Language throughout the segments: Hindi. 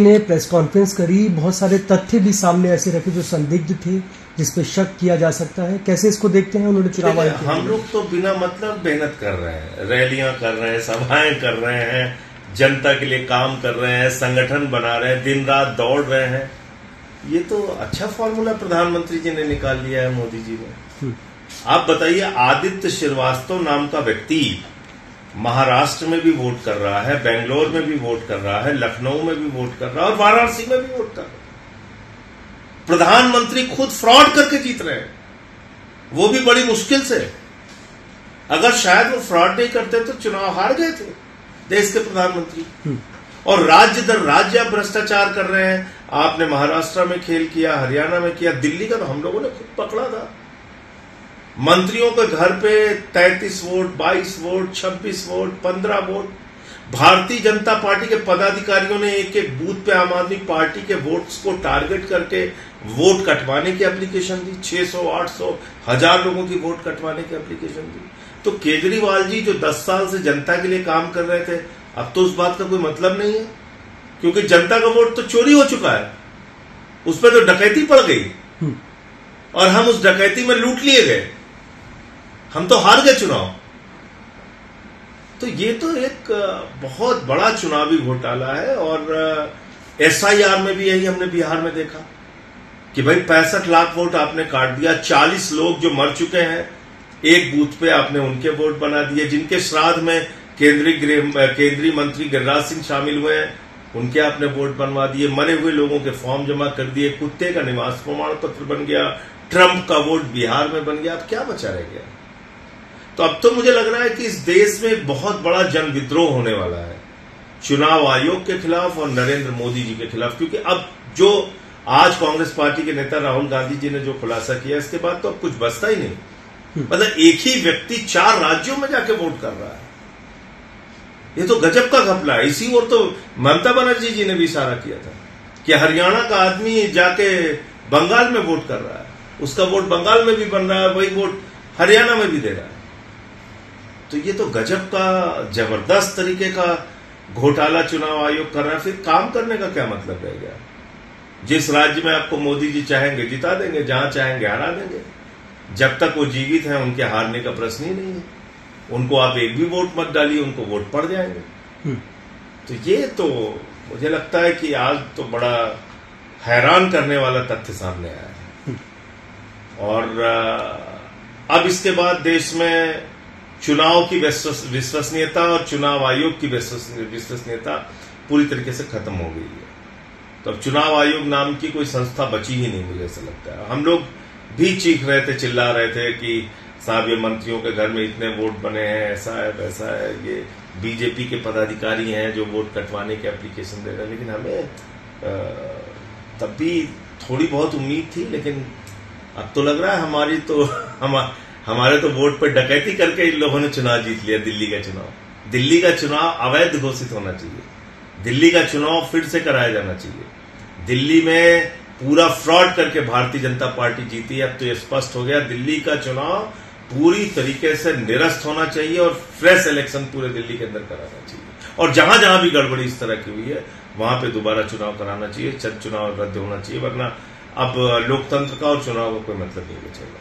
ने प्रेस कॉन्फ्रेंस करी, बहुत सारे तथ्य भी सामने ऐसे रखे जो संदिग्ध थे, जिसपे शक किया जा सकता है। कैसे इसको देखते हैं उन्होंने चुनाव आयोग? हम लोग तो बिना मतलब मेहनत कर रहे हैं, रैलियां कर रहे हैं, सभाएं कर रहे हैं, जनता के लिए काम कर रहे हैं, संगठन बना रहे हैं, दिन रात दौड़ रहे हैं। ये तो अच्छा फॉर्मूला प्रधानमंत्री जी ने निकाल लिया है, मोदी जी ने। आप बताइए, आदित्य श्रीवास्तव नाम का व्यक्ति महाराष्ट्र में भी वोट कर रहा है, बेंगलोर में भी वोट कर रहा है, लखनऊ में भी वोट कर रहा है और वाराणसी में भी वोट कर रहा है। प्रधानमंत्री खुद फ्रॉड करके जीत रहे हैं, वो भी बड़ी मुश्किल से। अगर शायद वो फ्रॉड नहीं करते तो चुनाव हार गए थे देश के प्रधानमंत्री। और राज्य दर राज्य आप भ्रष्टाचार कर रहे हैं। आपने महाराष्ट्र में खेल किया, हरियाणा में किया, दिल्ली का तो हम लोगों ने खुद पकड़ा था। मंत्रियों के घर पे 33 vote, 22 vote, 26 vote, 15 vote. Bharatiya Janata party के पदाधिकारियों ने एक एक बूथ पे आम आदमी पार्टी के वोट्स को टारगेट करके वोट कटवाने की एप्लीकेशन दी। 600, 800, 1000 लोगों की वोट कटवाने की एप्लीकेशन दी। तो केजरीवाल जी जो 10 साल से जनता के लिए काम कर रहे थे, अब तो उस बात का कोई मतलब नहीं है, क्योंकि जनता का वोट तो चोरी हो चुका है, उस पर तो डकैती पड़ गई और हम उस डकैती में लूट लिए गए, हम तो हार गए चुनाव। तो ये तो एक बहुत बड़ा चुनावी घोटाला है। और एसआईआर में भी यही हमने बिहार में देखा कि भाई 65 लाख वोट आपने काट दिया। 40 लोग जो मर चुके हैं एक बूथ पे आपने उनके वोट बना दिए। जिनके श्राद्ध में केंद्रीय मंत्री गिरिराज सिंह शामिल हुए हैं, उनके आपने वोट बनवा दिए। मरे हुए लोगों के फॉर्म जमा कर दिए। कुत्ते का निवास प्रमाण पत्र बन गया। ट्रंप का वोट बिहार में बन गया। अब क्या बचा रह गया? तो अब तो मुझे लग रहा है कि इस देश में बहुत बड़ा जन विद्रोह होने वाला है चुनाव आयोग के खिलाफ और नरेंद्र मोदी जी के खिलाफ। क्योंकि अब जो आज कांग्रेस पार्टी के नेता राहुल गांधी जी ने जो खुलासा किया, इसके बाद तो अब कुछ बचता ही नहीं। मतलब एक ही व्यक्ति 4 राज्यों में जाके वोट कर रहा है। ये तो गजब का घपला है। इसी ओर तो ममता बनर्जी जी ने भी इशारा किया था कि हरियाणा का आदमी जाके बंगाल में वोट कर रहा है, उसका वोट बंगाल में भी बन रहा है, वही वोट हरियाणा में भी दे रहा है। तो ये तो गजब का जबरदस्त तरीके का घोटाला चुनाव आयोग कर रहा है। फिर काम करने का क्या मतलब रह गया? जिस राज्य में आपको मोदी जी चाहेंगे जिता देंगे, जहां चाहेंगे हरा देंगे। जब तक वो जीवित हैं उनके हारने का प्रश्न ही नहीं है। उनको आप एक भी वोट मत डालिए, उनको वोट पड़ जाएंगे। तो ये तो मुझे लगता है कि आज तो बड़ा हैरान करने वाला तथ्य सामने आया है। और अब इसके बाद देश में चुनाव की विश्वसनीयता और चुनाव आयोग की विश्वसनीयता पूरी तरीके से खत्म हो गई है। तो अब चुनाव आयोग नाम की कोई संस्था बची ही नहीं, मुझे ऐसा लगता है। हम लोग भी चीख रहे थे, चिल्ला रहे थे कि साहब ये मंत्रियों के घर में इतने वोट बने हैं, ऐसा है वैसा है, ये बीजेपी के पदाधिकारी हैं जो वोट कटवाने की एप्लीकेशन दे रहे हैं। लेकिन हमें तब भी थोड़ी बहुत उम्मीद थी, लेकिन अब तो लग रहा है हमारे तो वोट पर डकैती करके इन लोगों ने चुनाव जीत लिया। दिल्ली का चुनाव अवैध घोषित होना चाहिए। दिल्ली का चुनाव फिर से कराया जाना चाहिए। दिल्ली में पूरा फ्रॉड करके भारतीय जनता पार्टी जीती है। अब तो ये स्पष्ट हो गया, दिल्ली का चुनाव पूरी तरीके से निरस्त होना चाहिए और फ्रेश इलेक्शन पूरे दिल्ली के अंदर कराना चाहिए। और जहां जहां भी गड़बड़ी इस तरह की हुई है वहां पे दोबारा चुनाव कराना चाहिए। चुनाव रद्द होना चाहिए, वरना अब लोकतंत्र का और चुनाव का कोई मतलब नहीं बचेगा।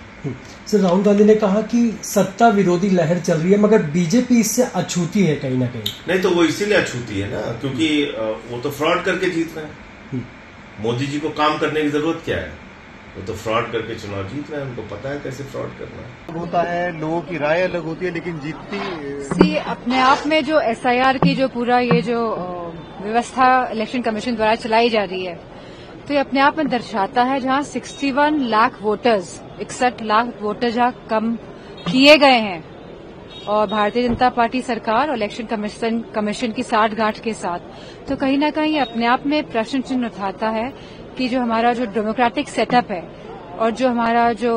सर, राहुल गांधी ने कहा कि सत्ता विरोधी लहर चल रही है, मगर बीजेपी इससे अछूती है कहीं ना कहीं। नहीं तो वो इसीलिए अछूती है ना, क्योंकि वो तो फ्रॉड करके जीत रहे हैं। मोदी जी को काम करने की जरूरत क्या है? वो तो फ्रॉड करके चुनाव जीत रहे हैं, उनको पता है कैसे फ्रॉड करना है। होता है, लोगों की राय अलग होती है, लेकिन जीतती अपने आप में जो एसआईआर की जो पूरा ये जो व्यवस्था इलेक्शन कमीशन द्वारा चलाई जा रही है, तो ये अपने आप में दर्शाता है जहां 61 लाख वोटर्स 61 लाख वोटर जहां कम किए गए हैं और भारतीय जनता पार्टी सरकार और इलेक्शन कमीशन की साठगांठ के साथ, तो कहीं ना कहीं अपने आप में प्रश्न चिन्ह उठाता है कि जो हमारा जो डेमोक्रेटिक सेटअप है और जो हमारा जो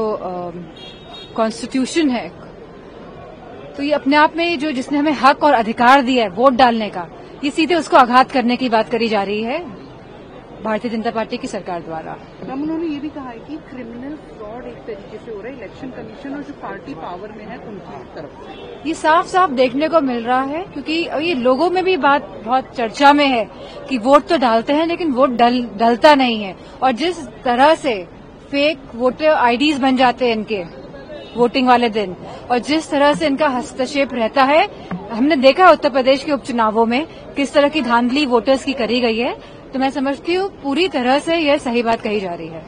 कॉन्स्टिट्यूशन है, तो ये अपने आप में जो जिसने हमें हक और अधिकार दिया है वोट डालने का, ये सीधे उसको आघात करने की बात करी जा रही है। भारतीय जनता पार्टी की सरकार द्वारा। मैम उन्होंने ये भी कहा है कि क्रिमिनल फ्रॉड एक तरीके से हो रहा है इलेक्शन कमीशन और जो पार्टी पावर में है उनकी तरफ से। ये साफ साफ देखने को मिल रहा है, क्योंकि ये लोगों में भी बात बहुत चर्चा में है कि वोट तो डालते हैं लेकिन वोट डलता नहीं है। और जिस तरह से फेक वोटर आईडीज बन जाते हैं इनके वोटिंग वाले दिन, और जिस तरह से इनका हस्तक्षेप रहता है, हमने देखा है उत्तर प्रदेश के उपचुनावों में किस तरह की धांधली वोटर्स की करी गई है। तो मैं समझती हूँ पूरी तरह से यह सही बात कही जा रही है।